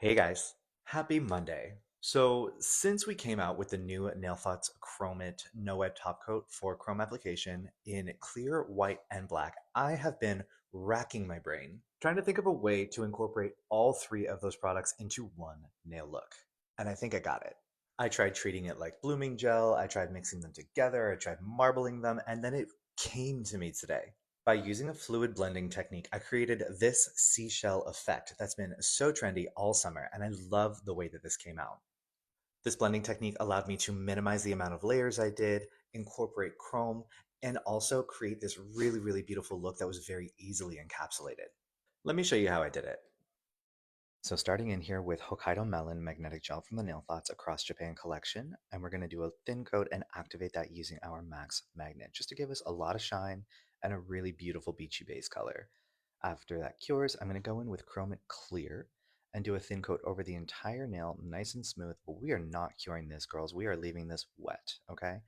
Hey guys, happy Monday. So, since we came out with the new Nail Thoughts Chrome It No Web Top Coat for Chrome application in clear, white, and black, I have been racking my brain trying to think of a way to incorporate all three of those products into one nail look. And I think I got it. I tried treating it like blooming gel, I tried mixing them together, I tried marbling them, and then it came to me today. By using a fluid blending technique, I created this seashell effect that's been so trendy all summer, and I love the way that this came out. This blending technique allowed me to minimize the amount of layers I did, incorporate chrome, and also create this really beautiful look that was very easily encapsulated. Let me show you how I did it. So starting in here with Hokkaido Melon Magnetic Gel from the Nail Thoughts Across Japan collection, and we're going to do a thin coat and activate that using our Max Magnet, just to give us a lot of shine and a really beautiful beachy base color. After that cures, I'm going to go in with Chrome It Clear and do a thin coat over the entire nail, nice and smooth, but we are not curing this, girls. We are leaving this wet, okay?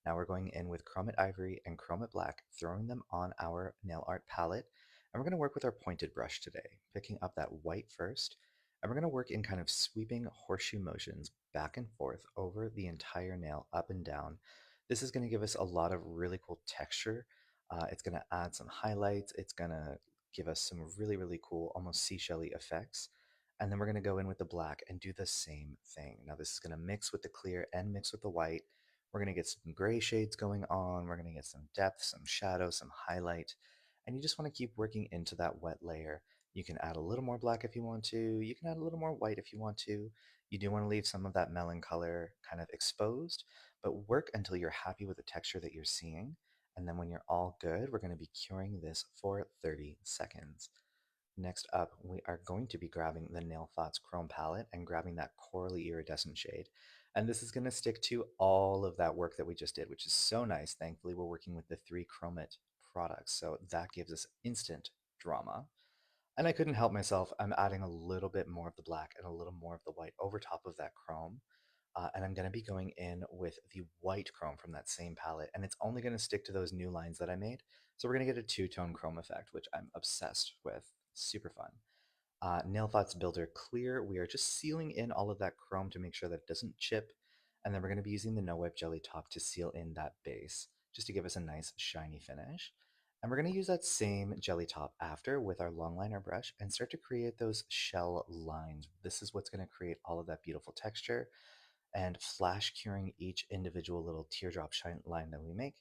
Now we're going in with Chrome It Ivory and Chrome It Black, throwing them on our nail art palette, and we're going to work with our pointed brush today, picking up that white first, and we're going to work in kind of sweeping horseshoe motions back and forth over the entire nail, up and down. This is going to give us a lot of really cool texture. It's going to add some highlights. It's going to give us some really cool, almost seashell-y effects. And then we're going to go in with the black and do the same thing. Now this is going to mix with the clear and mix with the white. We're going to get some gray shades going on. We're going to get some depth, some shadow, some highlight. And you just want to keep working into that wet layer. You can add a little more black if you want to. You can add a little more white if you want to. You do want to leave some of that melon color kind of exposed, but work until you're happy with the texture that you're seeing. And then when you're all good, we're going to be curing this for 30 seconds. Next up, we are going to be grabbing the Nail Thoughts Chrome Palette and grabbing that corally iridescent shade. And this is going to stick to all of that work that we just did, which is so nice. Thankfully, we're working with the three Chrome It products, so that gives us instant drama. And I couldn't help myself. I'm adding a little bit more of the black and a little more of the white over top of that chrome. And I'm going to be going in with the white chrome from that same palette. And it's only going to stick to those new lines that I made. So we're going to get a two-tone chrome effect, which I'm obsessed with. Super fun. Nail Thoughts Builder Clear, we are just sealing in all of that chrome to make sure that it doesn't chip. And then we're going to be using the No Wipe Jelly Top to seal in that base, just to give us a nice shiny finish. And we're going to use that same jelly top after with our long liner brush and start to create those shell lines. This is what's going to create all of that beautiful texture and flash curing each individual little teardrop shine line that we make,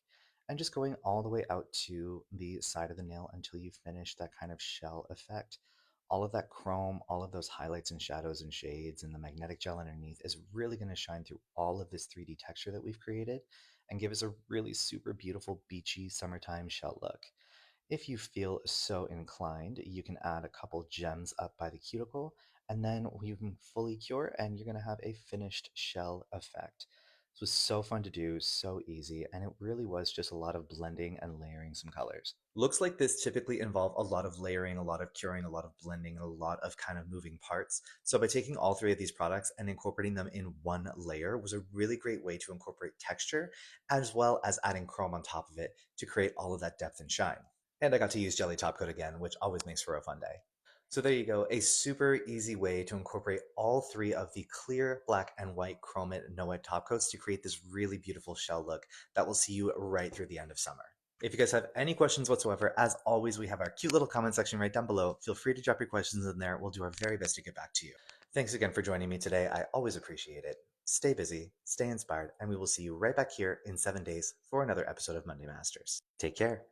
and just going all the way out to the side of the nail until you finish that kind of shell effect. All of that chrome, all of those highlights and shadows and shades, and the magnetic gel underneath is really going to shine through all of this 3D texture that we've created and give us a really super beautiful beachy summertime shell look. If you feel so inclined, you can add a couple gems up by the cuticle, and then you can fully cure, and you're going to have a finished shell effect. This was so fun to do, so easy, and it really was just a lot of blending and layering some colors. Looks like this typically involve a lot of layering, a lot of curing, a lot of blending, a lot of kind of moving parts. So by taking all three of these products and incorporating them in one layer was a really great way to incorporate texture as well as adding chrome on top of it to create all of that depth and shine. And I got to use Jelly Top Coat again, which always makes for a fun day. So there you go, a super easy way to incorporate all three of the clear, black, and white Chrome It No Wipe top coats to create this really beautiful shell look that will see you right through the end of summer. If you guys have any questions whatsoever, as always, we have our cute little comment section right down below. Feel free to drop your questions in there. We'll do our very best to get back to you. Thanks again for joining me today. I always appreciate it. Stay busy, stay inspired, and we will see you right back here in 7 days for another episode of Monday Masters. Take care.